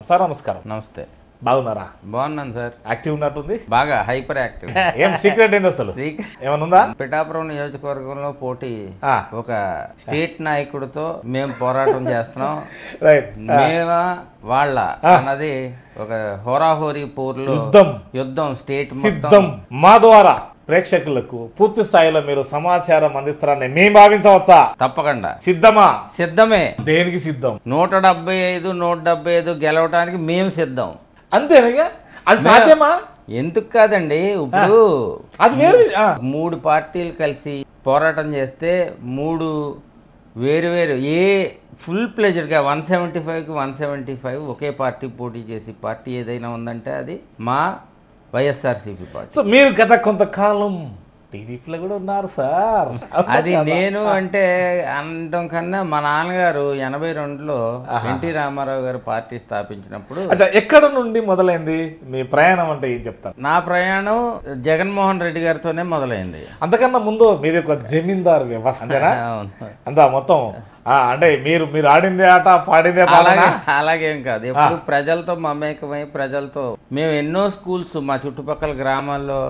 Sir నమస్కారం. నమస్తే. బాగున్నారా? బాగున్నాను సార్. యాక్టివ్ ఉన్నట్టుంది, బాగా హైపర్ యాక్టివ్. ఏం సీక్రెట్ ఏంది అసలు? ఏమైనా ఉందా? పిఠాపురం నియోజకవర్గంలో పోటీ ఒక స్టేట్ నాయకుడితో మేము పోరాటం చేస్తున్నాం. రైట్. మేమా వాళ్ళ అన్నది ఒక హోరాహోరీ పోర్లు యుద్ధం స్టేట్ సిద్ధం. మా ద్వారా ప్రేక్షకులకు పూర్తి స్థాయిలో మీరు సమాచారం అందిస్తారని మేము భావించవచ్చా? తప్పకుండా. సిద్ధమా? సిద్ధమే. దేనికి సిద్ధం? 175 గెలవటానికి మేము సిద్ధం. అంతేనగా? అది సాధ్యమా? ఎందుకు కాదండి. ఇప్పుడు అది వేరు. 3 పార్టీలు కలిసి పోరాటం చేస్తే 3 వేరు ఏ ఫుల్ ప్లెజర్గా 175కి 175 ఒకే పార్టీ పోటీ చేసి పార్టీ ఏదైనా ఉందంటే అది మా వైఎస్ఆర్సీపీ పార్టీ. సో మీరు గత కొంతకాలం టీడీపీలో కూడా ఉన్నారు సార్. అది నేను అంటే అనడం కన్నా మా నాన్నగారు 82లో ఎన్టీ రామారావు గారు పార్టీ స్థాపించినప్పుడు. ఎక్కడ నుండి మొదలైంది మీ ప్రయాణం అంటే ఏం చెప్తారు? నా ప్రయాణం జగన్మోహన్ రెడ్డి గారితోనే మొదలైంది. అంతకన్నా ముందు మీది ఒక జమీందారు వ్యవస్థ అంతేనా? అంతా మొత్తం అంటే మీరు ఆడిందే ఆట పాడిందే అలాగేం కాదు. ఎప్పుడు ప్రజలతో మమేకమై ప్రజలతో మేము ఎన్నో స్కూల్స్ మా చుట్టుపక్కల గ్రామాల్లో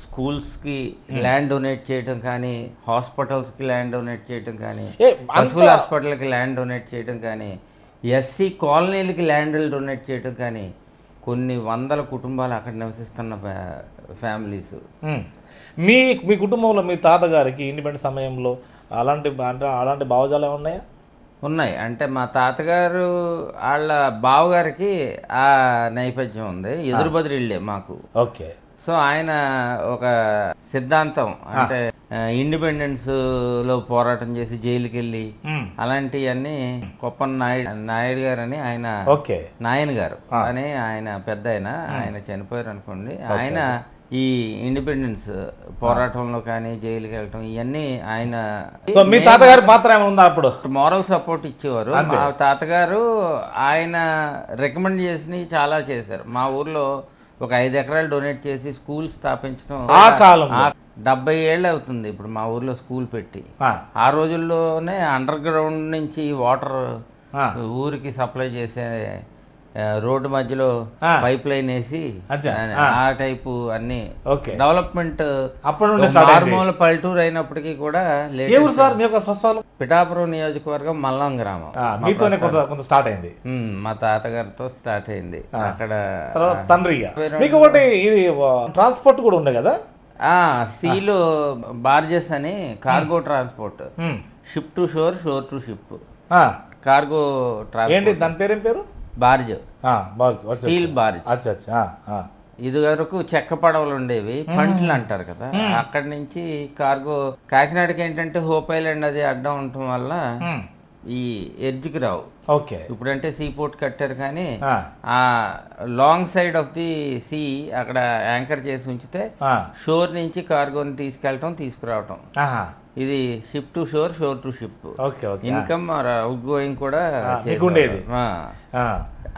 స్కూల్స్కి ల్యాండ్ డొనేట్ చేయడం కానీ, హాస్పిటల్స్కి ల్యాండ్ డొనేట్ చేయడం కానీ, పశువుల హాస్పిటల్కి ల్యాండ్ డొనేట్ చేయడం కానీ, ఎస్సీ కాలనీలకి ల్యాండ్ డొనేట్ చేయడం కానీ, కొన్ని వందల కుటుంబాలు అక్కడ నివసిస్తున్న ఫ్యామిలీస్. మీ కుటుంబంలో మీ తాతగారికి ఇండిపెండెంట్ సమయంలో అలాంటి భావజాలు ఉన్నాయా? ఉన్నాయి. అంటే మా తాతగారు వాళ్ళ బావగారికి ఆ నైపథ్యం ఉంది. ఎదురుబదిరిళ్ళే మాకు. ఓకే. సో ఆయన ఒక సిద్ధాంతం అంటే ఇండిపెండెన్స్ లో పోరాటం చేసి జైలుకి వెళ్ళి అలాంటివన్నీ కొప్పన్ నాయుడు గారు అని ఆయన నాయన గారు అని ఆయన పెద్ద ఆయన చనిపోయారు అనుకోండి. ఆయన ఈ ఇండిపెండెన్స్ పోరాటంలో కానీ జైలుకి వెళ్ళటం ఇవన్నీ ఆయన. సో మీ తాతగారి పాత్ర ఏమైనా ఉందా? అప్పుడు మోరల్ సపోర్ట్ ఇచ్చేవారు. మా తాతగారు ఆయన రికమెండ్ చేసి చాలా చేశారు. మా ఊర్లో ఒక 5 ఎకరాలు డొనేట్ చేసి స్కూల్ స్థాపించడం. ఆ కాలం 70 ఏళ్ళు అవుతుంది ఇప్పుడు మా ఊర్లో స్కూల్ పెట్టి. ఆ రోజుల్లోనే అండర్ గ్రౌండ్ నుంచి వాటర్ ఊరికి సప్లై చేసే రోడ్డు మధ్యలో పైప్ లైన్ వేసి ఆ టైపు అన్ని డెవలప్మెంట్ నార్మల్ పల్లెటూరు అయినప్పటికీ కూడా. పిఠాపురం నియోజకవర్గం మల్లం గ్రామం. స్టార్ట్ అయింది మా తాతగారితో స్టార్ట్ అయింది. అక్కడ ట్రాన్స్పోర్ట్ కూడా ఉండే కదా, సీలు బార్జెస్ అని cargo transport, ship to shore, shore to ship cargo transport. దాని పేరేం పేరు? Barge, steel barge. ఇది వరకు చెక్క పడవలు ఉండేవి, పంట్లు అంటారు కదా. అక్కడి నుంచి కార్గో కాకినాడకి ఏంటంటే హోప్ ఐలాండ్ అది అడ్డం ఉండటం వల్ల ఈ ఎడ్జ్కి రావు. ఇప్పుడంటే సీ పోర్ట్ కట్టారు కానీ ఆ long side of the sea అక్కడ యాంకర్ చేసి ఉంచితే షోర్ నుంచి కార్గోని తీసుకెళ్ళటం తీసుకురావటం. ఇది ship to shore, shore to ship. Income outgoing కూడా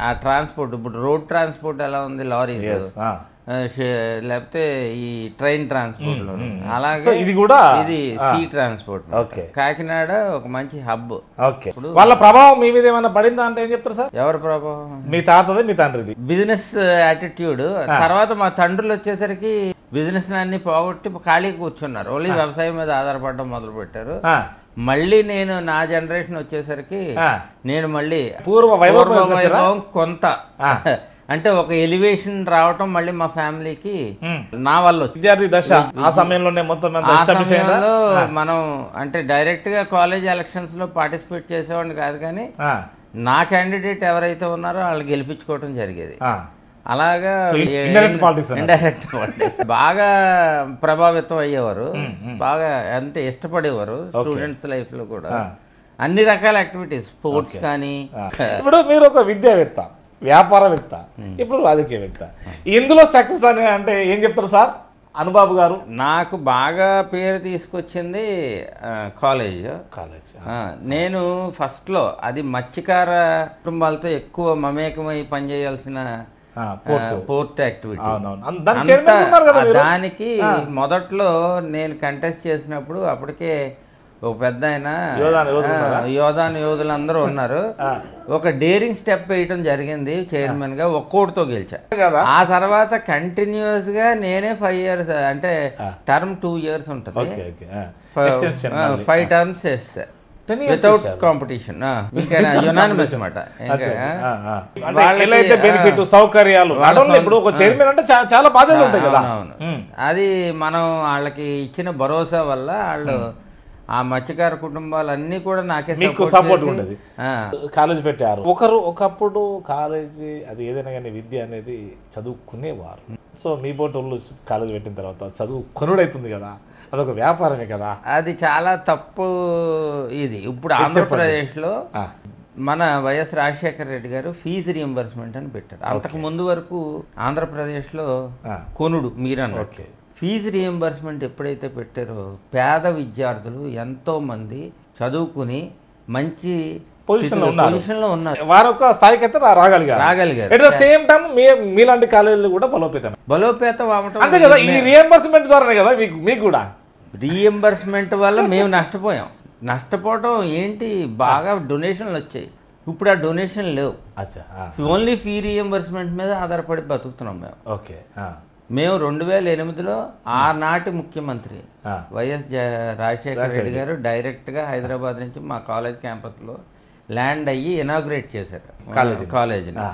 ఆ ట్రాన్స్పోర్ట్. ఇప్పుడు రోడ్ ట్రాన్స్పోర్ట్ ఎలా ఉంది, లారీస్ లేకపోతే ఈ ట్రైన్ ట్రాన్స్పోర్ట్ లో, అలాగే ఇది కూడా ఇది సీ ట్రాన్స్పోర్ట్. కాకినాడ ఒక మంచి హబ్. వాళ్ళ ప్రభావం మీ మీద ఏమైనా పడిందా అంటే ఏం చెప్తారు సార్? ఎవరి ప్రభావం? మీ తాతది, మీ తండ్రిది. Business attitude. తర్వాత మా తండ్రులు వచ్చేసరికి బిజినెస్ అన్ని పోగొట్టి ఖాళీగా కూర్చున్నారు. ఓన్లీ వ్యవసాయం మీద ఆధారపడడం మొదలు పెట్టారు. మళ్ళీ నేను నా జనరేషన్ వచ్చేసరికి నేను మళ్ళీ పూర్వ వైభవం కొంత అంటే ఒక ఎలివేషన్ రావటం మళ్ళీ మా ఫ్యామిలీకి నా వల్ల. విద్యార్థి దశ ఆ సమయంలోనే మొత్తం మనం అంటే డైరెక్ట్ గా కాలేజ్ ఎలక్షన్స్ లో పార్టిసిపేట్ చేసేవాడిని కాదు కానీ నా క్యాండిడేట్ ఎవరైతే ఉన్నారో వాళ్ళు గెలిపించుకోవటం జరిగేది. అలాగా ఇండైరెక్ట్ పాలిటిక్స్ బాగా ప్రభావితం అయ్యేవారు, బాగా అంతే ఇష్టపడేవారు. స్టూడెంట్స్ లైఫ్ లో కూడా అన్ని రకాల యాక్టివిటీస్, స్పోర్ట్స్ కానీ. ఇప్పుడు మీరు ఒక విద్యావేత్త, వ్యాపారవేత్త, ఇప్పుడు రాజకీయవేత్త, ఇందులో సక్సెస్ అని అంటే ఏం చెప్తారు సార్ అనుబాబు గారు? నాకు బాగా పేరు తీసుకొచ్చింది కాలేజ్. నేను ఫస్ట్లో అది మత్స్యకార కుటుంబాలతో ఎక్కువ మమేకమై పనిచేయాల్సిన పోర్ట్ యాక్టివిటీ. దానికి మొదట్లో నేను కంటెస్ట్ చేసినప్పుడు అప్పటికే ఒక పెద్ద ఆయన యోధాను యోధులందరూ ఉన్నారు. ఒక డేరింగ్ స్టెప్ వేయటం జరిగింది చైర్మన్ గా, ఒక్కోటితో గెలిచా. ఆ తర్వాత కంటిన్యూస్ గా నేనే 5 years అంటే టర్మ్ 2 years ఉంటుంది, 5 terms చేస్తా వితౌట్ కాంపిటీషన్, యునానిమస్ అన్నమాట. బెనిఫిట్ సౌకర్యాలు ఇప్పుడు ఒక చైర్మన్ అంటే చాలా బాధ్యతలు ఉంటాయి కదా. అది మనం వాళ్ళకి ఇచ్చిన భరోసా వల్ల వాళ్ళు ఆ మత్స్యకార కుటుంబాలన్నీ కూడా నాకే సపోర్ట్ ఉండేది. కాలేజ్ పెట్టారు ఒకప్పుడు కాలేజీ అది ఏదైనా కానీ విద్య అనేది చదువుకునేవారు. సో మీ బోటోళ్ళు కాలేజ్ పెట్టిన తర్వాత చదువు కొనుడైతుంది కదా, అదొక వ్యాపారమే కదా. అది చాలా తప్పు. ఇది ఇప్పుడు ఆంధ్రప్రదేశ్లో మన వైఎస్ రాజశేఖర రెడ్డి గారు ఫీజు రియంబర్స్మెంట్ అని పెట్టారు. అంతకు ముందు వరకు ఆంధ్రప్రదేశ్లో కొనుడు మీరన్న ఫీజు రియంబర్స్మెంట్ ఎప్పుడైతే పెట్టారో పేద విద్యార్థులు ఎంతోమంది చదువుకుని మంచి పొజిషన్లో ఉన్నారు. వారొక స్థాయికి అయితే రాగలిగారు. ఎట్ ద సేమ్ టైం మీలాంటి కాలేజీలు కూడా బలోపేతం అవ్వటం అంతే కదా. ఈ రియంబర్స్మెంట్ ద్వారానే కదా మీకు కూడా. రియంబర్స్మెంట్ వల్ల మేము నష్టపోవటం ఏంటి, బాగా డొనేషన్లు వచ్చాయి. ఇప్పుడు ఆ డొనేషన్ లేవు. ఓన్లీ ఫీ రియంబర్స్మెంట్ మీద ఆధారపడి బతుకుతున్నాం మేము. మేము 2008లో ఆనాటి ముఖ్యమంత్రి వైఎస్ రాజశేఖర రెడ్డి గారు డైరెక్ట్గా హైదరాబాద్ నుంచి మా కాలేజ్ క్యాంపస్లో ల్యాండ్ అయ్యి ఇనాగ్రేట్ చేశారు కాలేజీని.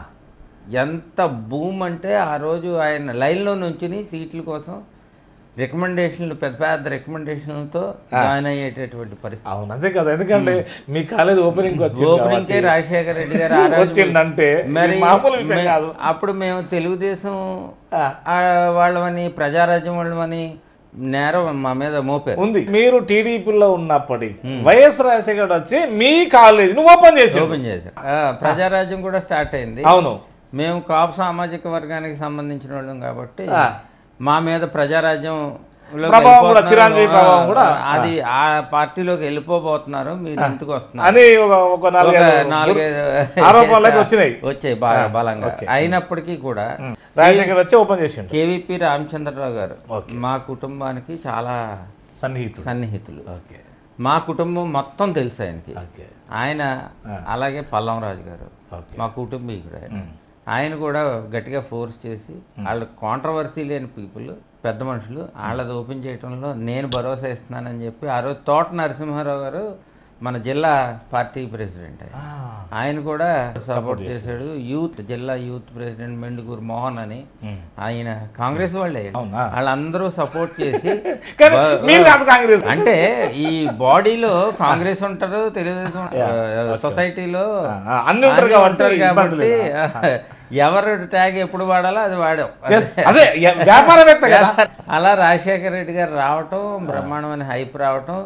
ఎంత బూమ్ అంటే ఆ రోజు ఆయన లైన్లో నుంచుని సీట్ల కోసం రికమెండేషన్లు పెద్ద రికమెండేషన్లతో జాయిన్ అయ్యేటటువంటి పరిస్థితి. అవును, అంతే కదా. ఎందుకంటే మీ కాలేజ్ ఓపెనింగ్కే రాజశేఖర రెడ్డి గారు వచ్చిందంటే మరి అప్పుడు మేము తెలుగుదేశం వాళ్ళమని ప్రజారాజ్యం వాళ్ళమని నేరం మా మీద మోపారు ఉంది. మీరు టీడీపీలో ఉన్నప్పటికీ వైఎస్ రాజశేఖర వచ్చి మీ కాలేజ్ ఓపెన్ చేశారు. ప్రజారాజ్యం కూడా స్టార్ట్ అయింది. అవును, మేము కాపు సామాజిక వర్గానికి సంబంధించిన వాళ్ళం కాబట్టి మా మీద ప్రజారాజ్యం అది ఆ పార్టీలోకి వెళ్ళిపోబోతున్నారు, మీరు ఎందుకు వస్తున్నారు వచ్చాయి బాగా బలంగా. అయినప్పటికీ కూడా కేవీపీ రామచంద్రరావు గారు మా కుటుంబానికి చాలా సన్నిహితులు. మా కుటుంబం మొత్తం తెలుసు ఆయనకి. ఆయన అలాగే పల్లంరాజు గారు మా కుటుంబీకుడు. ఆయన కూడా గట్టిగా ఫోర్స్ చేసి వాళ్ళు కాంట్రవర్సీ లేని పీపుల్, పెద్ద మనుషులు, వాళ్ళది ఓపెన్ చేయడంలో నేను భరోసా ఇస్తున్నానని చెప్పి ఆ రోజు తోట నరసింహారావు గారు మన జిల్లా పార్టీ ప్రెసిడెంట్, ఆయన కూడా సపోర్ట్ చేశాడు. జిల్లా యూత్ ప్రెసిడెంట్ మెండుగూరు మోహన్ అని, ఆయన కాంగ్రెస్ వాళ్ళే. వాళ్ళందరూ సపోర్ట్ చేసి అంటే ఈ బాడీలో కాంగ్రెస్ ఉంటారు, తెలుగుదేశం సొసైటీలో అన్ని ఉంటారు కాబట్టి ఎవరు ట్యాగ్ ఎప్పుడు వాడాలో అది వాడాం. అలా రాజశేఖర రెడ్డి గారు రావటం, బ్రహ్మాండమైన హైప్ రావటం,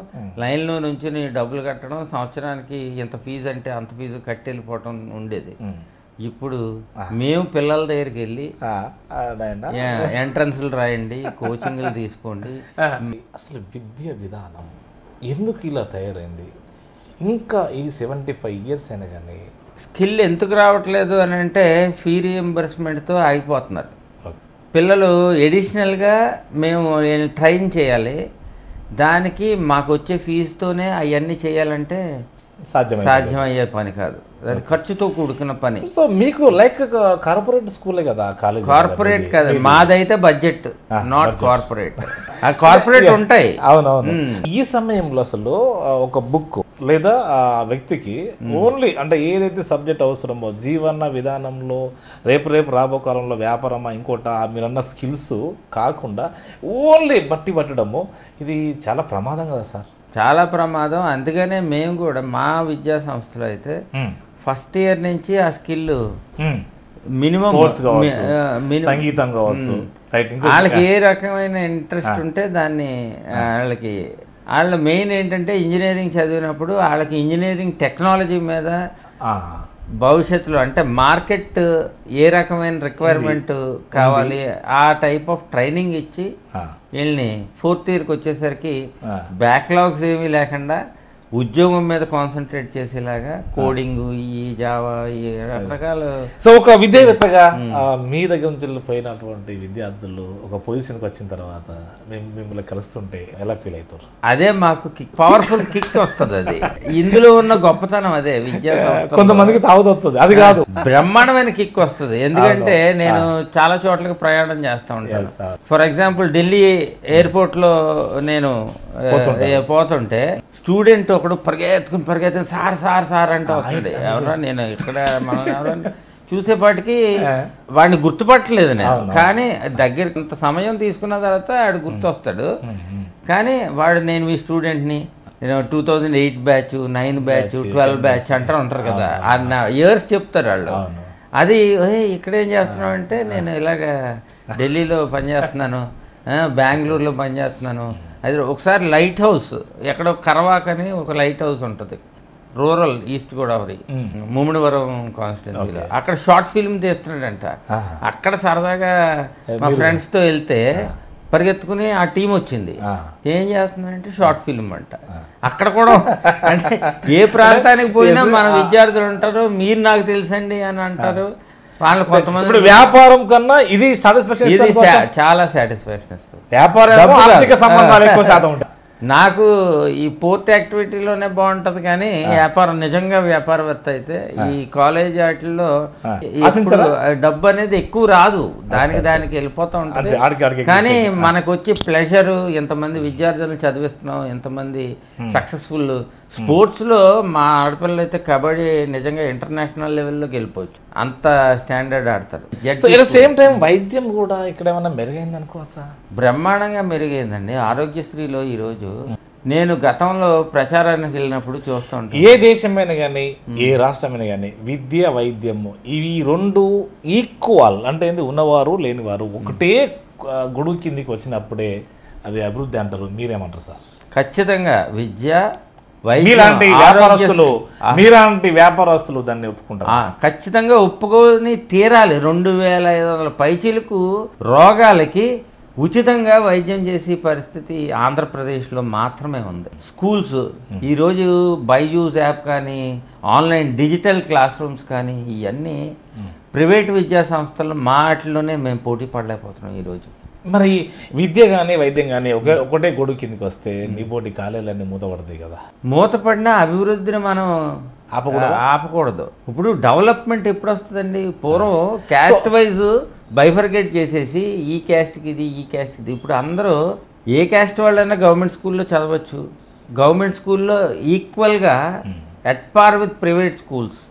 లైన్లో నుంచి డబ్బులు కట్టడం, సంవత్సరానికి ఇంత ఫీజు అంటే అంత ఫీజు కట్టి వెళ్ళిపోవటం ఉండేది. ఇప్పుడు మేము పిల్లల దగ్గరికి వెళ్ళి ఎంట్రన్స్లు రాయండి, కోచింగ్లు తీసుకోండి. అసలు విద్య విధానం ఎందుకు ఇలా తయారైంది? ఇంకా ఈ 75 years అయినా కానీ స్కిల్ ఎందుకు రావట్లేదు అని అంటే ఫీ రియంబర్స్మెంట్తో ఆగిపోతున్నారు పిల్లలు. ఎడిషనల్గా మేము ట్రైన్ చేయాలి, దానికి మాకు వచ్చే ఫీజుతోనే అవన్నీ చేయాలంటే సాధ్యమయ్యే పని కాదు, అది ఖర్చుతో కూడుకున్న పని. సో మీకు లైక్ కార్పొరేట్ స్కూలే కదా కాలేజ్? కార్పొరేట్ కదా, మాదైతే బడ్జెట్, నాట్ కార్పొరేట్. కార్పొరేట్ ఉంటాయి. అవునవును. ఈ సమయంలో అసలు ఒక బుక్ లేదా ఆ వ్యక్తికి ఓన్లీ అంటే ఏదైతే సబ్జెక్ట్ అవసరమో జీవన విధానంలో రేపు రాబో కాలంలో వ్యాపారమా ఇంకోట మీరన్న స్కిల్స్ కాకుండా ఓన్లీ బట్టి పట్టడము, ఇది చాలా ప్రమాదం కదా సార్? చాలా ప్రమాదం. అందుకనే మేము కూడా మా విద్యా సంస్థలో అయితే ఫస్ట్ ఇయర్ నుంచి ఆ స్కిల్ మినిమం సంగీతం కావచ్చు, వాళ్ళకి ఏ రకమైన ఇంట్రెస్ట్ ఉంటే దాన్ని వాళ్ళ మెయిన్ ఏంటంటే ఇంజనీరింగ్ చదివినప్పుడు వాళ్ళకి ఇంజనీరింగ్ టెక్నాలజీ మీద భవిష్యత్తులో అంటే మార్కెట్ ఏ రకమైన రిక్వైర్మెంట్ కావాలి ఆ టైప్ ఆఫ్ ట్రైనింగ్ ఇచ్చి వీళ్ళని 4th yearకి వచ్చేసరికి బ్యాక్లాగ్స్ ఏమీ లేకుండా ఉద్యోగం మీద కాన్సన్ట్రేట్ చేసేలాగా కోడింగ్, ఈ జావా, ఈ రకరకాల. సో ఒక విద్యావేత్తగా మీ దగ్గర నుంచి పోయినటువంటి విద్యార్థులు ఒక పొజిషన్కి వచ్చిన తర్వాత మిమ్మల్ని కలుస్తుంటే ఎలా ఫీల్ అవుతారు? అదే మాకు పవర్ఫుల్ కిక్ వస్తుంది. అది ఇందులో ఉన్న గొప్పతనం అదే. విద్యా కొంతమందికి తాగుతుంది, అది కాదు, బ్రహ్మాండమైన కిక్ వస్తుంది. ఎందుకంటే నేను చాలా చోట్లకి ప్రయాణం చేస్తూ ఉంటాను. ఫర్ ఎగ్జాంపుల్ ఢిల్లీ ఎయిర్పోర్ట్ లో నేను పోతుంటే స్టూడెంట్ ఒకడు పరిగెత్తుకుని సార్ సార్ సార్ అంటే వస్తాడు. ఎవరా నేను ఇక్కడ మనం ఎవరన్నా చూసేపాటికి వాడిని గుర్తుపట్టలేదు నేను. కానీ దగ్గర కొంత సమయం తీసుకున్న తర్వాత వాడు గుర్తు వస్తాడు. కానీ వాడు నేను మీ స్టూడెంట్ని 2008 బ్యాచ్, 9 బ్యాచ్, 12 బ్యాచ్ అంటూ ఉంటారు కదా, ఆ ఇయర్స్ చెప్తారు వాళ్ళు. అది ఇక్కడేం చేస్తున్నావు అంటే నేను ఇలాగ ఢిల్లీలో పనిచేస్తున్నాను, బెంగళూరులో పనిచేస్తున్నాను. అది ఒకసారి లైట్ హౌస్ ఎక్కడో కరవాక్ అని ఒక లైట్ హౌస్ ఉంటుంది రూరల్ ఈస్ట్ గోదావరి ముమ్మిడివరం కాన్స్టిట్యున్సీలో. అక్కడ షార్ట్ ఫిల్మ్ తీస్తున్నాడంట. అక్కడ సరదాగా మా ఫ్రెండ్స్తో వెళ్తే పరిగెత్తుకుని ఆ టీం వచ్చింది. ఏం చేస్తున్నారంటే షార్ట్ ఫిల్మ్ అంట. అక్కడ కూడా అంటే ఏ ప్రాంతానికి పోయినా మన విద్యార్థులు ఉంటారు, మీరు నాకు తెలుసండి అని అంటారు. వాళ్ళు కొంతమంది వ్యాపారం కన్నా ఇది సాటిస్ఫాక్షన్, ఇది చాలా సాటిస్ఫాక్షన్ ఇస్తుంది. వ్యాపారం నాకు ఈ పోర్ట్ యాక్టివిటీలోనే బాగుంటది. కానీ వ్యాపారం నిజంగా వ్యాపారవేత్త అయితే ఈ కాలేజ్ వాటిల్లో డబ్బు అనేది ఎక్కువ రాదు, దానికి వెళ్ళిపోతూ ఉంటుంది. కానీ మనకు వచ్చి ప్లెజర్, ఎంతమంది విద్యార్థులను చదివిస్తున్నాం, ఎంతమంది సక్సెస్ఫుల్. స్పోర్ట్స్లో మా ఆడపిల్లలు అయితే కబడ్డీ నిజంగా ఇంటర్నేషనల్ లెవెల్లోకి వెళ్ళిపోవచ్చు, అంత స్టాండర్డ్ ఆడతారు. సేమ్ టైం వైద్యం కూడా ఇక్కడ ఏమన్నా మెరుగైంది అనుకోవచ్చా? బ్రహ్మాండంగా మెరుగైందండి. ఆరోగ్యశ్రీలో ఈరోజు నేను గతంలో ప్రచారానికి వెళ్ళినప్పుడు చూస్తూ ఉంటాను, ఏ దేశమైనా కానీ ఏ రాష్ట్రమైనా కానీ విద్య వైద్యము ఇవి రెండు ఈక్వల్ అంటే ఏంది, ఉన్నవారు లేనివారు ఒకటే గొడుగు కిందికి వచ్చినప్పుడే అది అభివృద్ధి అంటారు. మీరేమంటారు సార్? ఖచ్చితంగా విద్య మీలాంటి వ్యాపారస్తులు దాన్ని ఒప్పుకుంటారు? ఖచ్చితంగా ఒప్పుకొని తీరాలి. 2500 పైచీలకు రోగాలకి ఉచితంగా వైద్యం చేసే పరిస్థితి ఆంధ్రప్రదేశ్లో మాత్రమే ఉంది. స్కూల్స్ ఈరోజు బైజూస్ యాప్ కానీ, ఆన్లైన్ డిజిటల్ క్లాస్ రూమ్స్ కానీ, ఇవన్నీ ప్రైవేట్ విద్యా సంస్థలు మా వాటిలోనే మేము పోటీ పడలేకపోతున్నాం ఈరోజు. మరి విద్య కానీ వైద్యం కానీ ఒకటే గొడుగు కిందకి వస్తే మీ పోటీ కాలేజీలన్నీ మూతపడతాయి కదా. మూతపడిన అభివృద్ధిని మనం ఆపకూడదు. ఇప్పుడు డెవలప్మెంట్ ఎప్పుడు వస్తుందండి? పూర్వం క్యాస్ట్ వైజ్ బైఫర్గేట్ చేసేసి ఈ క్యాస్ట్కి ఇది, ఈ క్యాస్ట్కి ఇది. ఇప్పుడు అందరూ ఏ క్యాస్ట్ వాళ్ళైనా గవర్నమెంట్ స్కూల్లో చదవచ్చు. గవర్నమెంట్ స్కూల్లో ఈక్వల్గా at par with private schools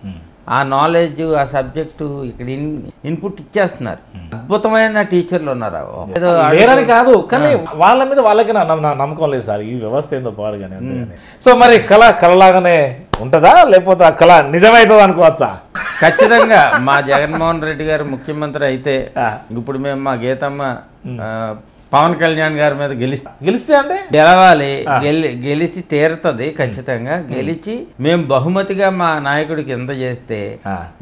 ఆ నాలెడ్జ్, ఆ సబ్జెక్టు ఇక్కడ ఇన్పుట్ ఇచ్చేస్తున్నారు. అద్భుతమైన టీచర్లు ఉన్నారు. లేరని కాదు, కానీ వాళ్ళ మీద వాళ్ళకి నమ్మకం లేదు సార్. ఈ వ్యవస్థ ఏందో పాడుగానే. సో మరి కళలాగానే ఉంటుందా, లేకపోతే ఆ కళ నిజమవుతుంది అనుకోవచ్చా? ఖచ్చితంగా మా జగన్మోహన్ రెడ్డి గారు ముఖ్యమంత్రి అయితే ఇప్పుడు మేము మా గీతమ్మ పవన్ కళ్యాణ్ గారి మీద గెలిస్తే అంటే గెలవాలి, గెలిచి తీరుతుంది. ఖచ్చితంగా గెలిచి మేము బహుమతిగా మా నాయకుడికి ఎంత చేస్తే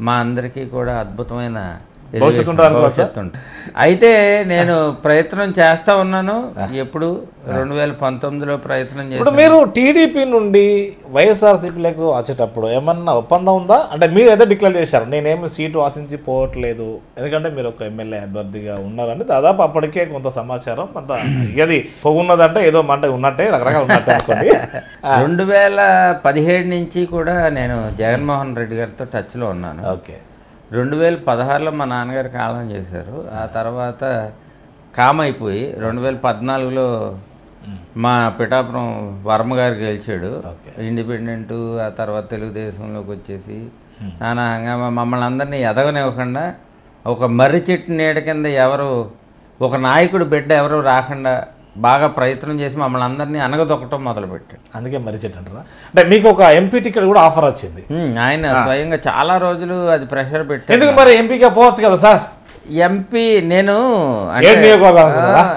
మా అందరికీ కూడా అద్భుతమైన భవిష్యత్తు ఉంటుంది. అయితే నేను ప్రయత్నం చేస్తా ఉన్నాను. ఎప్పుడు 2019లో ప్రయత్నం చేసి. మీరు టీడీపీ నుండి వైఎస్ఆర్సీపీలకు వచ్చేటప్పుడు ఏమన్నా ఒప్పందం ఉందా? అంటే మీరు ఏదో డిక్లేర్ చేశారు, నేనేమి సీటు ఆశించి పోవట్లేదు, ఎందుకంటే మీరు ఒక ఎమ్మెల్యే అభ్యర్థిగా ఉన్నారని దాదాపు అప్పటికే కొంత సమాచారం అంత ఇది పొగున్నదంటే ఏదో మంట ఉన్నట్టే రకరకాల ఉన్నట్టే అనుకోండి. 2017 నుంచి కూడా నేను జగన్మోహన్ రెడ్డి గారితో టచ్లో ఉన్నాను. ఓకే. 2016లో మా నాన్నగారు కాలం చేశారు. ఆ తర్వాత కామైపోయి 2014లో మా పిఠాపురం వర్మ గారు గెలిచాడు, ఇండిపెండెంట్. ఆ తర్వాత తెలుగుదేశంలోకి వచ్చేసి నానా హంగామా మమ్మల్ని అందరినీ ఎదగనివ్వకుండా ఒక మర్రి చెట్టు నీడ కింద ఎవరు ఒక నాయకుడు బిడ్డ ఎవరు రాకుండా బాగా ప్రయత్నం చేసి మమ్మల్ని అందరినీ అనగదొక్కటం మొదలుపెట్టాడు. అందుకే మర్రి చెట్టు అంటారా? అంటే మీకు ఒక ఎంపీ టికెట్ కూడా ఆఫర్ వచ్చింది. ఆయన స్వయంగా చాలా రోజులు అది ప్రెషర్ పెట్టి. ఎందుకు మరి ఎంపీగా పోవచ్చు కదా సార్? ఎంపీ నేను నియోజకవర్గం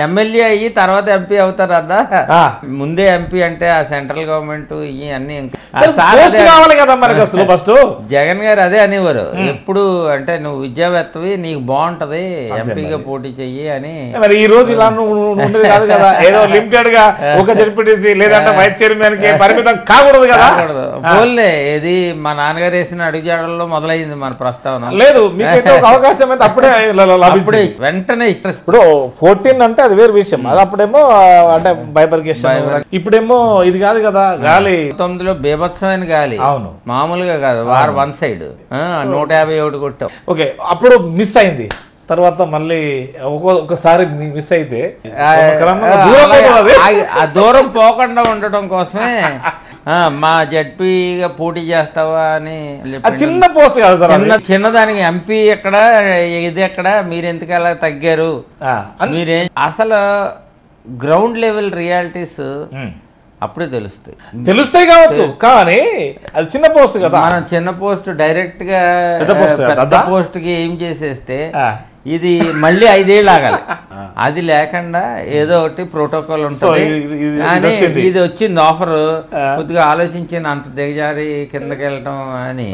ఎమ్మెల్యే అయ్యి తర్వాత ఎంపీ అవుతారన్నా, ముందే ఎంపీ అంటే ఆ సెంట్రల్ గవర్నమెంట్ ఇవి అన్ని కావాలి కదా మనకి అసలు ఫస్ట్. జగన్ గారు అదే అనేవారు ఎప్పుడు, అంటే నువ్వు విద్యావేత్తవి నీకు బాగుంటది ఎంపీగా పోటీ చెయ్యి అని. మరి ఈ రోజు ఇలా ఉండేది కాదు కదా, ఏదో లిమిటెడ్ గా ఒక జడ్పీటీసీ లేదంటే వైస్ చైర్మన్ కి పరిమితం కాకూడదు కదా. పోలే ఇది మా నాన్నగారు వేసిన అడుగుజాడల్లో మొదలైంది మన ప్రస్తావన. లేదు మీకు ఒక అవకాశం అయితే అప్పుడే వెంటనే ఇప్పుడు 14 అంటే అది వేరు విషయం, అది అప్పుడేమో అంటే బైబర్గేషన్, ఇప్పుడేమో ఇది కాదు కదా గాలి. 9లో బీభత్సమైన గాలి, అవును మామూలుగా కాదు, వారు వన్ సైడ్ 151 కొట్టాం. ఓకే అప్పుడు మిస్ అయింది, తర్వాత మళ్ళీ ఒకసారి మిస్ అయితే ఆ దూరం పోకుండా ఉండటం కోసమే మా జడ్పీగా పోటీ చేస్తావా అని. చిన్న పోస్ట్ కాదు సార్, చిన్నదానికి ఎంపీ ఎక్కడ ఇది ఎక్కడ, మీరెందుకు అలా తగ్గారు మీరేం, అసలు గ్రౌండ్ లెవెల్ రియాలిటీస్ అప్పుడే తెలుస్తాయి కావచ్చు, కానీ అది చిన్న పోస్ట్ కదా. మనం చిన్న పోస్ట్ డైరెక్ట్ గా పెద్ద పోస్ట్ కి ఏం చేసేస్తే ఇది మళ్ళీ 5 ఏళ్ళు ఆగాలి. అది లేకుండా ఏదో ఒకటి ప్రోటోకాల్ ఉంటుంది. ఇది వచ్చింది ఆఫర్, కొద్దిగా ఆలోచించి అంత దిగజారి కిందకి వెళ్ళటం అని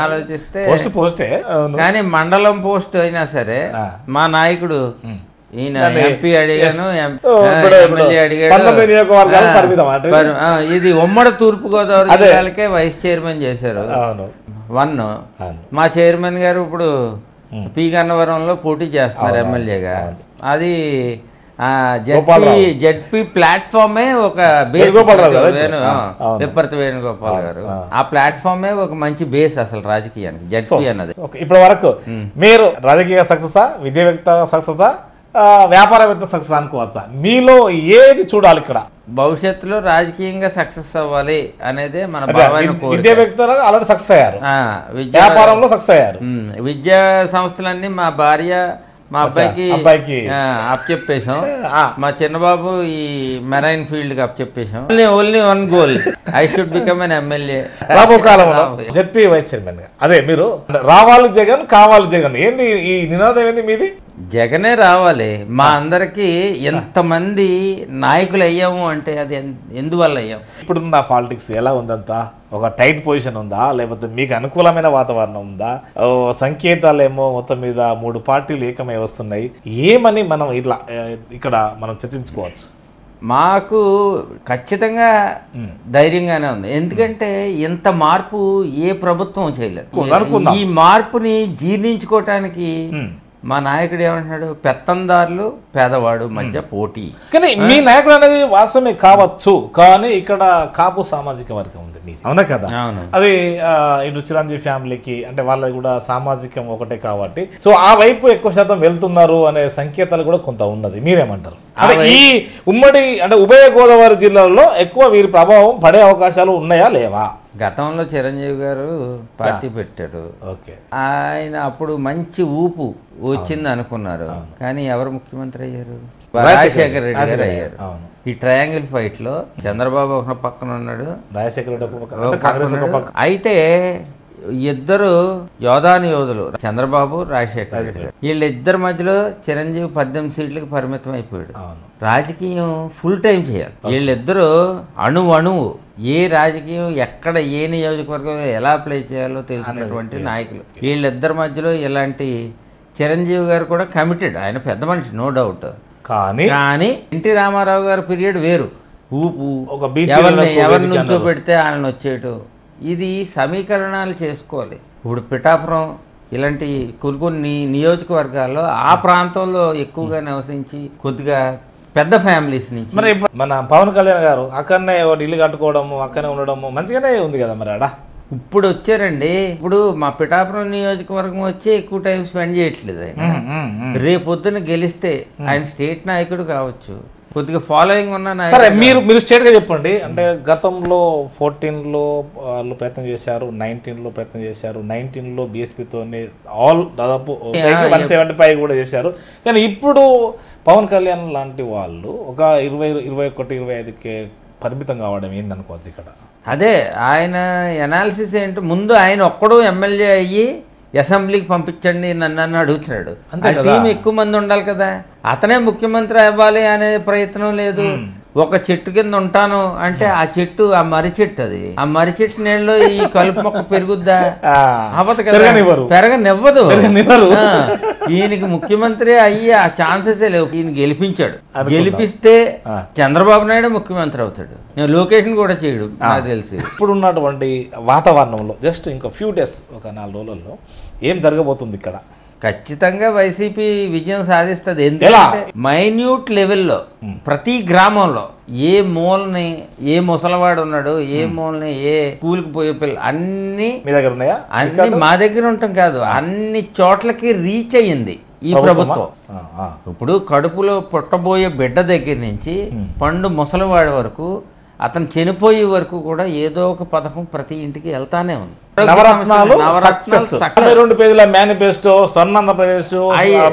ఆలోచిస్తే కానీ మండలం పోస్ట్ అయినా సరే మా నాయకుడు ఈయన ఎంపీ అడిగాను, ఎమ్మెల్యే అడిగాడు. ఇది ఉమ్మడి తూర్పు గోదావరి జిల్లాలకే వైస్ చైర్మన్ చేశారు 1. మా చైర్మన్ గారు ఇప్పుడు పి గన్నవరంలో పోటీ చేస్తున్నారు ఎమ్మెల్యేగా. అది జడ్పీ ప్లాట్ఫామే ఒక బేస్, విప్పర్తి వేణుగోపాల్ గారు ఆ ప్లాట్ఫామే ఒక మంచి బేస్ అసలు రాజకీయానికి జడ్పీ అన్నది. ఇప్పటి వరకు మీరు రాజకీయ సక్సెసా, విద్యావేత్త సక్సెసా, వ్యాపారవేత్త సక్సెస్ అనుకోవచ్చా? మీలో ఏది చూడాలి ఇక్కడ? భవిష్యత్తులో రాజకీయంగా సక్సెస్ అవ్వాలి అనేది మన విద్యావేత్తలు ఆల్రెడీ సక్సెస్ అయ్యారు, వ్యాపారంలో సక్సెస్ అయ్యారు. విద్యా సంస్థలన్నీ మా భార్య మా అబ్బాయికి అప్పచెప్పేశాం. మా చిన్నబాబు ఈ మెరైన్ ఫీల్డ్ కి అప్పచెప్పేశాం. Only 1 goal, I should become an MLA. రాబో కాలంలో జడ్పీ వైస్ చైర్మన్ గా అదే మీరు రావాలి జగన్, కావాలి జగన్, ఏంది ఈ నినాదం ఏంది మీది? జగనే రావాలి. మా అందరికి ఎంతమంది నాయకులు అయ్యాము అంటే అది ఎందువల్ల అయ్యాం? ఇప్పుడున్న పాలిటిక్స్ ఎలా ఉందంతా? ఒక టైట్ పొజిషన్ ఉందా, లేకపోతే మీకు అనుకూలమైన వాతావరణం ఉందా? సంకేతాలు ఏమో మొత్తం మీద 3 పార్టీలు ఏకమై వస్తున్నాయి. ఏమని మనం ఇట్లా ఇక్కడ మనం చర్చించుకోవచ్చు? మాకు ఖచ్చితంగా ధైర్యంగానే ఉంది, ఎందుకంటే ఇంత మార్పు ఏ ప్రభుత్వం చేయలేదు. ఈ మార్పుని జీర్ణించుకోవటానికి మా నాయకుడు ఏమంటున్నాడు, పెత్తందారులు పేదవాడు మధ్య పోటీ. కానీ మీ నాయకుడు అనేది వాస్తవమే కావచ్చు, కానీ ఇక్కడ కాపు సామాజిక వర్గం ఉంది మీ, అవునా కదా? అది ఇటు చిరంజీవి ఫ్యామిలీకి అంటే వాళ్ళది కూడా సామాజికం ఒకటే కాబట్టి సో ఆ వైపు ఎక్కువ శాతం వెళ్తున్నారు అనే సంకేతాలు కూడా కొంత ఉన్నది. మీరేమంటారు? అంటే ఈ ఉమ్మడి అంటే ఉభయ గోదావరి జిల్లాల్లో ఎక్కువ వీరి ప్రభావం పడే అవకాశాలు ఉన్నాయా లేవా? గతంలో చిరంజీవి గారు పార్టీ పెట్టారు, ఆయన అప్పుడు మంచి ఊపు వచ్చింది అనుకున్నారు, కానీ ఎవరు ముఖ్యమంత్రి అయ్యారు? రాజశేఖర రెడ్డి గారు అయ్యారు. ఈ ట్రయాంగిల్ ఫైట్ లో చంద్రబాబు ఒక పక్కన ఉన్నాడు, రాజశేఖర రెడ్డి. అయితే ఇద్దరు యోధాని యోధులు, చంద్రబాబు రాజశేఖర రెడ్డి గారు. వీళ్ళిద్దరి మధ్యలో చిరంజీవి 18 సీట్లకు పరిమితం అయిపోయాడు. రాజకీయం ఫుల్ టైం చేయాలి. వీళ్ళిద్దరూ అణువు ఏ రాజకీయం ఎక్కడ ఏ నియోజకవర్గం ఎలా ప్లే చేయాలో తెలిసినటువంటి నాయకులు. వీళ్ళిద్దరి మధ్యలో ఇలాంటి చిరంజీవి గారు కూడా కమిటెడ్, ఆయన పెద్ద మనిషి నో డౌట్, కానీ ఎన్టీ రామారావు గారి పీరియడ్ వేరు. ఊపు ఎవరిని నుంచో పెడితే ఆయన వచ్చేయటం, ఇది సమీకరణాలు చేసుకోవాలి. ఇప్పుడు పిఠాపురం ఇలాంటి కొన్ని నియోజకవర్గాల్లో ఆ ప్రాంతంలో ఎక్కువగా నివసించి కొద్దిగా పెద్ద ఫ్యామిలీస్ నుంచి. మరి మన పవన్ కళ్యాణ్ గారు అక్కడనే ఇల్లు కట్టుకోవడము, అక్కడనే ఉండడము మంచిగానే ఉంది కదా మరి ఆడ. ఇప్పుడు వచ్చారండి, ఇప్పుడు మా పిఠాపురం నియోజకవర్గం వచ్చి ఎక్కువ టైం స్పెండ్ చేయట్లేదు ఆయన. రేపొద్దున గెలిస్తే ఆయన స్టేట్ నాయకుడు కావచ్చు, కొద్దిగా ఫాలోయింగ్ ఉన్న. సరే మీరు స్టేట్ గా చెప్పండి. అంటే గతంలో 14లో వాళ్ళు ప్రయత్నం చేశారు, 19లో ప్రయత్నం చేశారు, 19లో బీఎస్పీతోనే ఆల్ దాదాపు 175 కూడా చేశారు. కానీ ఇప్పుడు పవన్ కళ్యాణ్ లాంటి వాళ్ళు ఒక 20, 21, 25కే పరిమితం కావడం ఏందనుకోవచ్చు ఇక్కడ? అదే ఆయన ఎనాలిసిస్ ఏంటో, ముందు ఆయన ఒక్కడు ఎమ్మెల్యే అయ్యి అసెంబ్లీకి పంపించండి నన్ను అడుగుతున్నాడు. టీం ఎక్కువ మంది ఉండాలి కదా, అతనే ముఖ్యమంత్రి అవ్వాలి అనే ప్రయత్నం లేదు. ఒక చెట్టు కింద ఉంటాను అంటే ఆ చెట్టు ఆ మర్రి చెట్టు, అది ఆ మర్రి చెట్టు నీళ్ళలో ఈ కలుపు మొక్క పెరుగుద్దా? అవ్వదు కదా, పెరగనివ్వదు. ఈయనకి ముఖ్యమంత్రి అయ్యి ఆ ఛాన్సెస్ లేవు. ఈయన గెలిపించాడు, గెలిపిస్తే చంద్రబాబు నాయుడు ముఖ్యమంత్రి అవుతాడు. నేను లొకేషన్ కూడా చేయడు నాకు తెలిసి. ఇప్పుడు ఉన్నటువంటి వాతావరణంలో జస్ట్ ఇంకా ఫ్యూ డేస్, ఒక 4 రోజుల్లో ఏం జరగబోతుంది ఇక్కడ? ఖచ్చితంగా వైసీపీ విజయం సాధిస్తుంది. ఎందుకంటే మైన్యూట్ లెవెల్లో ప్రతి గ్రామంలో ఏ మూలని ఏ ముసలవాడు ఉన్నాడు, ఏ మూలని ఏ స్కూల్కి పోయే పిల్లలు అన్ని మీ దగ్గర ఉన్నాయా? అన్ని మా దగ్గర ఉంటాం కాదు, అన్ని చోట్లకి రీచ్ అయ్యింది ఈ ప్రభుత్వం. ఇప్పుడు కడుపులో పుట్టబోయే బిడ్డ దగ్గర నుంచి పండు ముసలివాడి వరకు, అతను చనిపోయే వరకు కూడా ఏదో ఒక పథకం ప్రతి ఇంటికి వెళ్తానే ఉంది. నవరత్నాలు 22 పేజీల మేనిఫెస్టో, స్వర్ణాంధ్రప్రదేశ్,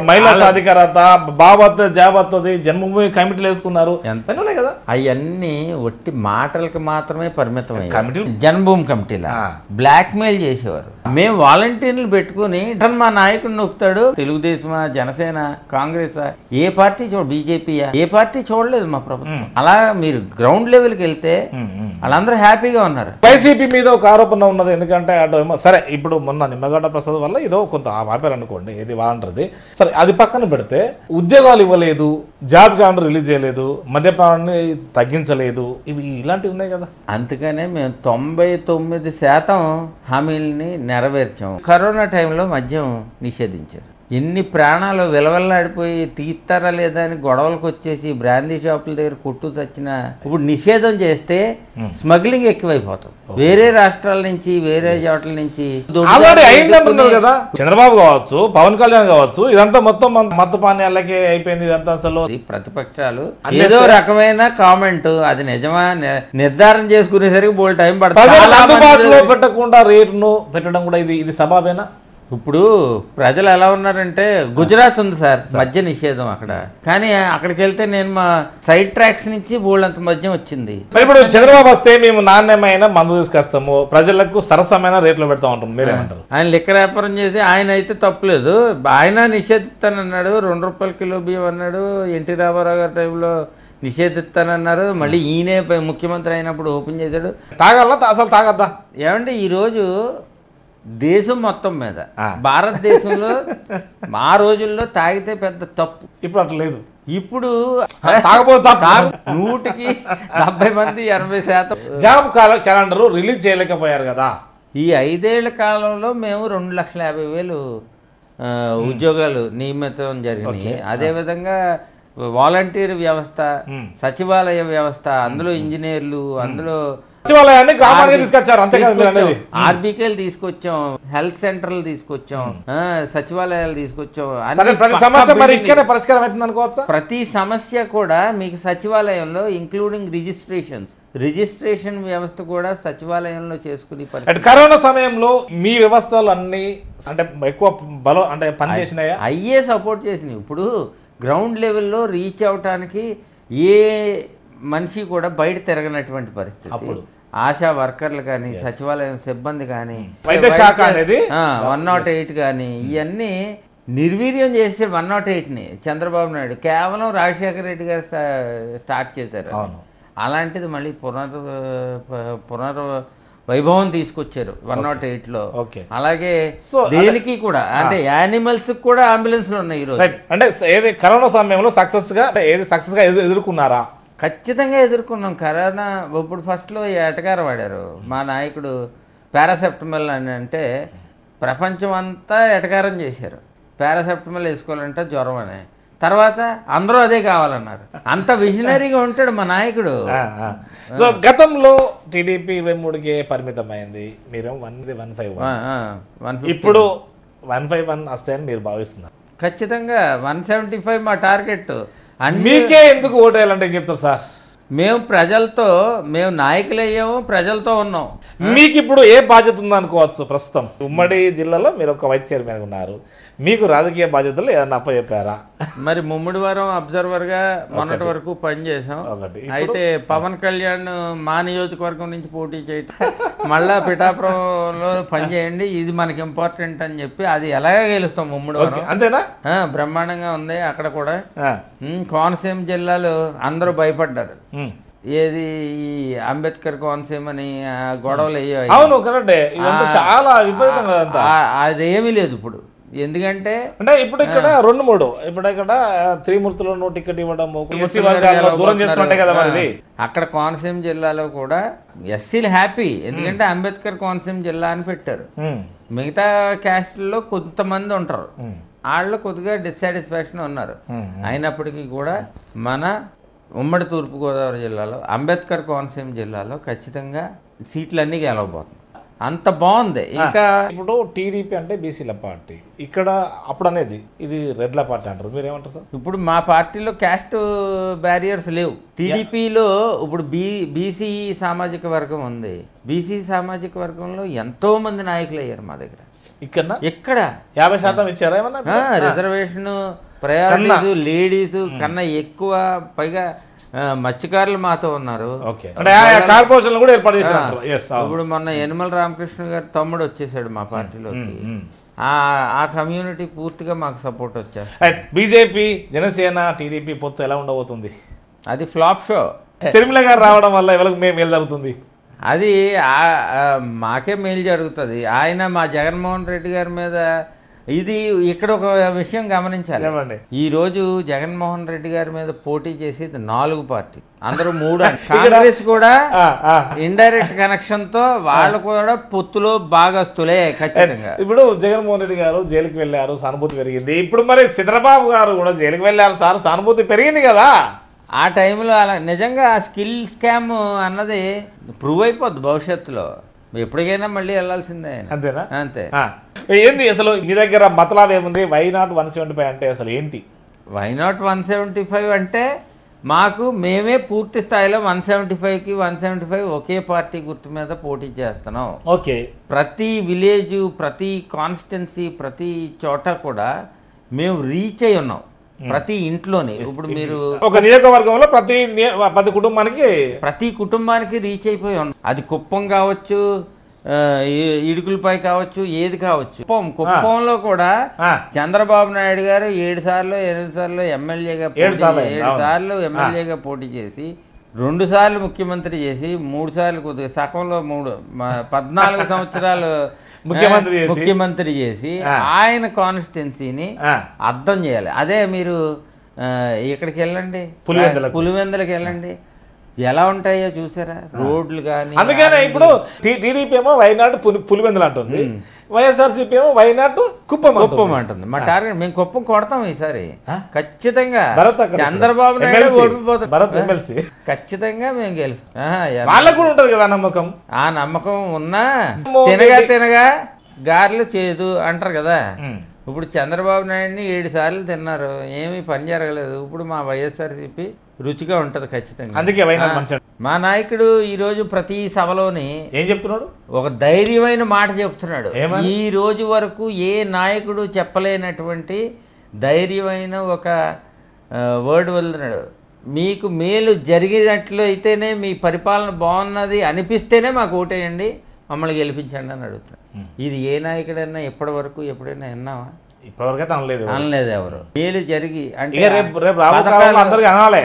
మహిళా సాధికారత, బాబత్ జాబత్తది, జన్మభూమి కమిటీలు వేసుకున్నారు కదా. అవన్నీ ఒట్టి మాటలకి మాత్రమే పరిమితమయ్యాయి. జన్మభూమి కమిటీలా బ్లాక్ మెయిల్ చేసేవారు. మేము వాలంటీర్లు పెట్టుకుని మా నాయకుడు నొక్కుతాడు, తెలుగుదేశమా, జనసేన, కాంగ్రెస్, ఏ పార్టీ బీజేపీయా, ఏ పార్టీ చూడలేదు మా ప్రభుత్వం. అలా మీరు గ్రౌండ్ లెవెల్కి వెళ్తే వాళ్ళందరూ హ్యాపీగా ఉన్నారు. వైసీపీ మీద ఒక ఆరోపణ ఉన్నది, ఎందుకంటే అటు సరే ఇప్పుడు మొన్న నిమ్మగడ్డ ప్రసాద్ వల్ల ఏదో కొంత ఆపారు అనుకోండి, ఇది వాలంటది సరే, అది పక్కన పెడితే ఉద్యోగాలు ఇవ్వలేదు, జాబ్ కార్డు రిలీజ్ చేయలేదు, మద్యపానాన్ని తగ్గించలేదు, ఇవి ఇలాంటివి ఉన్నాయి కదా. అందుకనే మేము 99% హామీలని నెరవేర్చాం. కరోనా టైంలో మద్యం నిషేధించారు. ఎన్ని ప్రాణాలు విలవెల్లాడిపోయి తీస్తారా లేదా అని గొడవలకు వచ్చేసి బ్రాందీ షాపుల దగ్గర కొట్టు చచ్చిన. ఇప్పుడు నిషేధం చేస్తే స్మగ్లింగ్ ఎక్కువైపోతుంది. వేరే రాష్ట్రాల నుంచి, వేరే చోట్ల నుంచి కదా. చంద్రబాబు కావచ్చు, పవన్ కళ్యాణ్ కావచ్చు, ఇదంతా మొత్తం మత్తు పానీయాలకే అయిపోయింది. ఇదంతా అసలు ప్రతిపక్షాలు ఏదో రకమైన కామెంట్, అది నిజమా నిర్ధారణ చేసుకునేసరికి బోల్ టైం పడుతుంది. అందుబాటులో పెట్టకుండా రేటును పెట్టడం కూడా ఇది సబాబేనా? ఇప్పుడు ప్రజలు ఎలా ఉన్నారంటే, గుజరాత్ ఉంది సార్ మద్య నిషేధం అక్కడ, కానీ అక్కడికి వెళ్తే నేను మా సైడ్ ట్రాక్స్ నుంచి బోల్డంత మద్యం వచ్చింది. ఇప్పుడు చంద్రబాబు వస్తే మేము నాణ్యమైన మందు తీసుకొస్తాము, ప్రజలకు సరసమైన రేట్లు పెడతా ఉంటాం, మీరేమంటారు? ఆయన లిక్కర్ వ్యాపారం చేసి ఆయన అయితే తప్పులేదు, ఆయన నిషేధిస్తానన్నాడు. 2 రూపాయల కిలో బియ్యం అన్నాడు. ఎన్టీ రామారావు గారి టైంలో నిషేధిస్తానన్నారు. మళ్ళీ ఈయనే ముఖ్యమంత్రి అయినప్పుడు ఓపెన్ చేశాడు. తాగల అసలు తాగద్దా? ఏమంటే ఈరోజు దేశం మొత్తం మీద, భారతదేశంలో ఆ రోజుల్లో తాగితే పెద్ద తప్పు, ఇప్పుడు అట్లా లేదు. ఇప్పుడు 100కి 70 మంది 80% జాబ్ క్యాలెండర్ రిలీజ్ చేయలేకపోయారు కదా. ఈ 5 ఏళ్ల కాలంలో మేము 2,50,000 ఉద్యోగాలు నియమితం జరిగినాయి. అదేవిధంగా వాలంటీర్ వ్యవస్థ, సచివాలయ వ్యవస్థ, అందులో ఇంజనీర్లు, అందులో సచివాలయాన్ని గ్రామానికి తీసుకొచ్చారు, అంతే కదా. ఆర్బీకేలు తీసుకొచ్చాం, హెల్త్ సెంటర్లు తీసుకొచ్చాం, సచివాలయాలు తీసుకొచ్చాం. పరిష్కారం అవుతుంది అనుకోవచ్చా? ప్రతి సమస్య కూడా మీకు సచివాలయంలో, ఇంక్లూడింగ్ రిజిస్ట్రేషన్ వ్యవస్థ కూడా సచివాలయంలో చేసుకుని. కరోనా సమయంలో మీ వ్యవస్థలు అన్ని అంటే ఎక్కువ బలం అంటే పనిచేసినాయా? అయ్యే సపోర్ట్ చేసినాయి. ఇప్పుడు గ్రౌండ్ లెవెల్లో రీచ్ అవటానికి ఏ మనిషి కూడా బయట తిరగనటువంటి పరిస్థితి. ఆశా వర్కర్లు కానీ, సచివాలయం సిబ్బంది కానీ, వైద్య శాఖ అనేది 108 కానీ, ఇవన్నీ నిర్వీర్యం చేసే 108ని చంద్రబాబు నాయుడు కేవలం రాజశేఖర రెడ్డి గారు స్టార్ట్ చేశారు. అలాంటిది మళ్ళీ పునర్ వైభవం తీసుకొచ్చారు 108లో. అలాగే దేనికి కూడా, అంటే యానిమల్స్ కూడా అంబులెన్స్లు ఉన్నాయి ఈరోజు. అంటే ఏది కరోనా సమయంలో సక్సెస్ గా ఎదుర్కొన్నారా? ఖచ్చితంగా ఎదుర్కొన్నాం. కరోనా ఇప్పుడు ఫస్ట్లో ఎటకారం వాడారు మా నాయకుడు, పారాసెప్టమాల్ అని అంటే ప్రపంచం అంతా ఎటకారం చేశారు. పారాసెప్టమాల్ వేసుకోవాలంటే జ్వరం అని, తర్వాత అందరూ అదే కావాలన్నారు. అంత విజనరీగా ఉంటాడు మా నాయకుడు. సో గతంలో టీడీపీ 23కే పరిమితమైంది, మీరు 151, ఇప్పుడు 151 వస్తాయని మీరు భావిస్తున్నారు? ఖచ్చితంగా 175 మా టార్గెట్. మీకే ఎందుకు ఓటేయాలంటే ఏం చెప్తారు సార్? మేము ప్రజలతో, మేము నాయకులు అయ్యాము, ప్రజలతో ఉన్నాం. మీకు ఇప్పుడు ఏ బాధ్యత ఉందనుకోవచ్చు? ప్రస్తుతం ఉమ్మడి జిల్లాలో మీరు ఒక వైస్ చైర్మన్ ఉన్నారు, మీకు రాజకీయ బాధ్యతలు ఏదన్నా అప్పచెప్పారా? మరి ముమ్మిడివారం అబ్జర్వర్గా మొన్నటి వరకు పనిచేసాం. అయితే పవన్ కళ్యాణ్ మా నియోజకవర్గం నుంచి పోటీ చేయటం, మళ్ళా పిఠాపురంలో పనిచేయండి, ఇది మనకి ఇంపార్టెంట్ అని చెప్పి అది ఎలాగే గెలుస్తాం ముమ్మిడివారం. అంతేనా? బ్రహ్మాండంగా ఉంది. అక్కడ కూడా కోనసీమ జిల్లాలో అందరూ భయపడ్డారు. ఏది ఈ అంబేద్కర్ కోనసీమ అని గొడవలు అయ్యాయి. అవును, కరెక్టే. చాలా విపరీతంగా అదేమీ లేదు ఇప్పుడు. ఎందుకంటే అంటే ఇప్పుడు ఇక్కడ 2-3 ఇప్పుడు ఇక్కడ త్రిమూర్తులను టికెట్ ఇవ్వడం దూరం చేస్తుంటే కదా మరి. అక్కడ కోనసీమ జిల్లాలో కూడా ఎస్సీలు హ్యాపీ, ఎందుకంటే అంబేద్కర్ కోనసీమ జిల్లా అని పెట్టారు. మిగతా క్యాస్ట్లో కొంతమంది ఉంటారు, వాళ్ళు కొద్దిగా డిస్సాటిస్ఫాక్షన్ ఉన్నారు. అయినప్పటికీ కూడా మన ఉమ్మడి తూర్పుగోదావరి జిల్లాలో అంబేద్కర్ కోనసీమ జిల్లాలో ఖచ్చితంగా సీట్లన్నీ గెలవబోతుంది. అంత బాగుంది. ఇంకా ఇప్పుడు టీడీపీ అంటే బీసీల పార్టీ, ఇక్కడ అప్పుడు అనేది ఇది రెడ్ల పార్టీ అంటారు, మీరేమంటారు సార్? ఇప్పుడు మా పార్టీలో క్యాస్ట్ బ్యారియర్స్ లేవు. టీడీపీలో ఇప్పుడు బీసీ సామాజిక వర్గం ఉంది. బీసీ సామాజిక వర్గంలో ఎంతో మంది నాయకులు అయ్యారు మా దగ్గర. ఇక్కడ 50% ఇచ్చారా ఏమన్నా? రిజర్వేషన్, ప్రయారిటీస్, లేడీస్ కన్నా ఎక్కువ, పైగా మత్స్యకారులు మాతో ఉన్నారు. ఇప్పుడు మొన్న యనమల రామకృష్ణ గారి తమ్ముడు వచ్చేసాడు మా పార్టీలోకి. ఆ కమ్యూనిటీ పూర్తిగా మాకు సపోర్ట్ వచ్చారు. బీజేపీ, జనసేన, టీడీపీ పొత్తు ఎలా ఉండబోతుంది? అది ఫ్లాప్ షో. శర్మిల గారు రావడం వల్ల ఎవరికి మేలు జరుగుతుంది? అది మాకే మేలు జరుగుతుంది. ఆయన మా జగన్మోహన్ రెడ్డి గారి మీద ఇది ఇక్కడ ఒక విషయం గమనించాలి. ఈరోజు జగన్మోహన్ రెడ్డి గారి మీద పోటీ చేసేది 4 పార్టీ, అందరూ 3. కాంగ్రెస్ కూడా ఇండైరెక్ట్ కనెక్షన్ తో వాళ్ళు కూడా పొత్తులో భాగస్తులే ఖచ్చితంగా. ఇప్పుడు జగన్మోహన్ రెడ్డి గారు జైలుకి వెళ్ళారు, సానుభూతి పెరిగింది. ఇప్పుడు మరి చంద్రబాబు గారు కూడా జైలుకి వెళ్ళారు సార్, సానుభూతి పెరిగింది కదా. ఆ టైంలో అలా నిజంగా స్కిల్ స్కామ్ అన్నది ప్రూవ్ అయిపోద్ది భవిష్యత్తులో. ఎప్పటికైనా మళ్ళీ వెళ్ళాల్సిందే. అంతేనా? అంతే. ఏంది అసలు మీ దగ్గర మతలాభం ఏముంది? వై నాట్ 175 అంటే అసలు ఏంటి? వై నాట్ 175 అంటే మేమే పూర్తి స్థాయిలో 175కి 175 ఒకే పార్టీ గుర్తు మీద పోటీ చేస్తున్నాం. ఓకే. ప్రతి విలేజ్, ప్రతి కాన్స్టిట్యున్సీ, ప్రతి చోట కూడా మేము రీచ్ అయి ఉన్నాం. ప్రతి ఇంట్లోనే ఇప్పుడు మీరు ఒక నియోజకవర్గంలో ప్రతి కుటుంబానికి రీచ్ అయిపోయి ఉన్నాం. అది కుప్పం కావచ్చు, ఇడుకులపై కావచ్చు, ఏది కావచ్చు. కుప్పంలో కూడా చంద్రబాబు నాయుడు గారు 7 సార్లు 8 సార్లు ఎమ్మెల్యేగా 7 సార్లు ఎమ్మెల్యేగా పోటీ చేసి 2 సార్లు ముఖ్యమంత్రి చేసి 3 సార్లు కొద్దిగా సగంలో 14 సంవత్సరాలు ముఖ్యమంత్రి చేసి ఆయన కాన్స్టిట్యున్సీని అర్థం చేయాలి. అదే మీరు ఇక్కడికి వెళ్ళండి, పులివెందులకి వెళ్ళండి, ఎలా ఉంటాయో చూసారా రోడ్లు కానీ. అందుకనే ఇప్పుడు టీడీపీ ఏమో వైనాడు పులివెందులు అంటుంది, వైఎస్ఆర్సీపీ ఏమో వైనాడు కుప్పం అంటుంది. మా టార్గెట్ మేము కుప్పం కొడతాం ఈసారి ఖచ్చితంగా. చంద్రబాబు నాయుడు ఓడిపోతాం, ఖచ్చితంగా మేము గెలుస్తాం. వాళ్ళకు కూడా ఉంటది కదా నమ్మకం. ఆ నమ్మకం ఉన్నా తినగా గారెలు చేయదు అంటారు కదా. ఇప్పుడు చంద్రబాబు నాయుడిని 7 సార్లు తిన్నారు, ఏమీ పని జరగలేదు. ఇప్పుడు మా వైఎస్ఆర్సీపీ రుచిగా ఉంటది ఖచ్చితంగా. అందుకే మా నాయకుడు ఈరోజు ప్రతి సభలోని ఏం చెప్తున్నాడు? ఒక ధైర్యమైన మాట చెప్తున్నాడు. ఈ రోజు వరకు ఏ నాయకుడు చెప్పలేనటువంటి ధైర్యమైన ఒక వర్డ్ వదులుతున్నాడు. మీకు మేలు జరిగినట్లు అయితేనే, మీ పరిపాలన బాగున్నది అనిపిస్తేనే మాకు ఓటేయండి, మమ్మల్ని గెలిపించండి అని అడుగుతున్నాడు. ఇది ఏ నాయకుడైనా ఇప్పటి వరకు ఎప్పుడైనా విన్నావా? ఇప్పటివరకైతే అనలేదు ఎవరు. మేలు జరిగి అంటే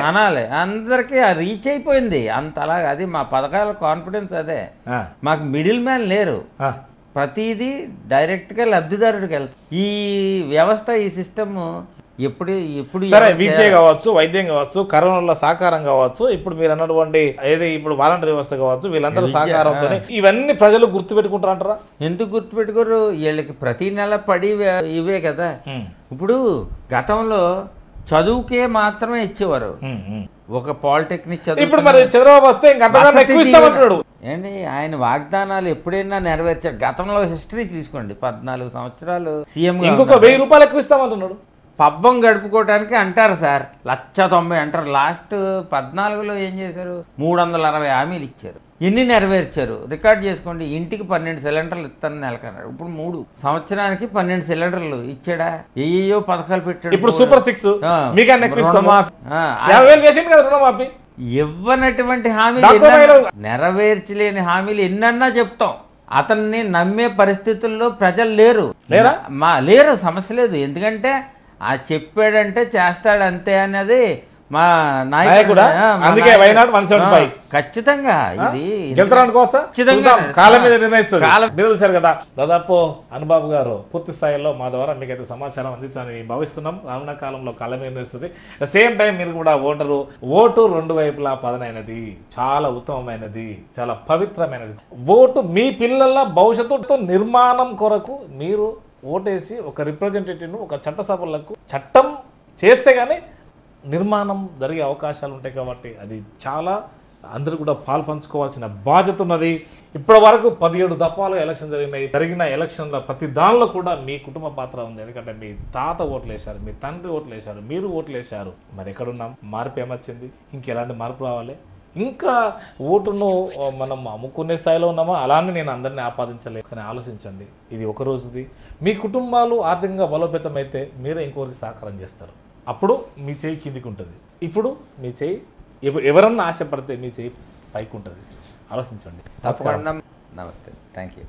అనాలి, అందరికీ రీచ్ అయిపోయింది అంత. అలాగే అది మా పథకాల కాన్ఫిడెన్స్ అదే. మాకు మిడిల్ మ్యాన్ లేరు, ప్రతిదీ డైరెక్ట్గా లబ్ధిదారుడికి వెళ్తాం. ఈ వ్యవస్థ, ఈ సిస్టమ్ ఎప్పుడు సరే, విద్య కావచ్చు, వైద్యం కావచ్చు, కరోనాలో సహకారం కావచ్చు, ఇప్పుడు మీరు అన్నటువంటి ఏది ఇప్పుడు వాలంటీర్ వ్యవస్థ కావచ్చు, వీళ్ళందరూ సహకారంతో ఇవన్నీ ప్రజలు గుర్తుపెట్టుకుంటారంటారా? ఎందుకు గుర్తుపెట్టుకోరు? వీళ్ళకి ప్రతి నెల పడి ఇవే కదా. ఇప్పుడు గతంలో చదువుకే మాత్రమే ఇచ్చేవారు, ఒక పాలిటెక్నిక్ చదువు. ఇప్పుడు మరి చంద్రబాబు వస్తే ఏంటి ఆయన వాగ్దానాలు ఎప్పుడైనా నెరవేర్చారు? గతంలో హిస్టరీ తీసుకోండి, 14 సంవత్సరాలు సీఎం, ఇంకొక 1000 రూపాయలు ఎక్కువ ఇస్తామంటున్నాడు. పబ్బం గడుపుకోవటానికి అంటారు సార్. 190 అంటారు. లాస్ట్ 14లో ఏం చేశారు? 360 హామీలు ఇచ్చారు. ఎన్ని నెరవేర్చారు? రికార్డ్ చేసుకోండి. ఇంటికి 12 సిలిండర్లు ఇస్తాను నెలకన్నారు. ఇప్పుడు 3 సంవత్సరానికి 12 సిలిండర్లు ఇచ్చాడా? ఏయో పథకాలు పెట్టాడు. ఇప్పుడు సూపర్ 6 రుణమాఫీ ఇవ్వనటువంటి హామీలు, నెరవేర్చలేని హామీలు ఎన్నన్నా చెప్తాం. అతన్ని నమ్మే పరిస్థితుల్లో ప్రజలు లేరు. లేరు, సమస్య లేదు. ఎందుకంటే ఆ చెప్పాడంటే చేస్తాడు అంతే అనేది మా నాయకుడు. ఖచ్చితంగా కదా. దాదాపు అనుబాబు గారు పూర్తి స్థాయిలో మా ద్వారా మీకైతే సమాచారం అందించాలని భావిస్తున్నాం. రానున్న కాలంలో కాలం నిర్ణయిస్తుంది. సేమ్ టైం మీరు కూడా ఓటు 2 వైపులా పదనైనది, చాలా ఉత్తమమైనది, చాలా పవిత్రమైనది. ఓటు మీ పిల్లల భవిష్యత్తు నిర్మాణం కొరకు మీరు ఓటేసి ఒక రిప్రజెంటేటివ్ను ఒక చట్టసభలకు చట్టం చేస్తే కానీ నిర్మాణం జరిగే అవకాశాలు ఉంటాయి. కాబట్టి అది చాలా అందరూ కూడా పాల్పంచుకోవాల్సిన బాధ్యత ఉన్నది. ఇప్పటి వరకు 17 దఫాలు ఎలక్షన్ జరిగిన ఎలక్షన్ల ప్రతి దానిలో కూడా మీ కుటుంబ పాత్ర ఉంది. ఎందుకంటే మీ తాత ఓట్లు వేశారు, మీ తండ్రి ఓట్లు వేశారు, మీరు ఓట్లు వేశారు. మరి ఎక్కడున్నాం? మార్పు ఏమొచ్చింది? ఇంకెలాంటి మార్పు రావాలి? ఇంకా ఓటును మనం అమ్ముకునే స్థాయిలో ఉన్నామా? అలానే నేను అందరినీ ఆపాదించలేదు. కానీ ఆలోచించండి, ఇది ఒక రోజుది. మీ కుటుంబాలు ఆర్థికంగా బలోపేతం అయితే మీరే ఇంకొకరికి సహకారం చేస్తారు. అప్పుడు మీ చేయి కిందికి ఉంటుంది. ఇప్పుడు మీ చేయి ఎవరన్నా ఆశపడితే మీ చేయి పైకి ఉంటుంది. ఆలోచించండి. నమస్తే. Thank you.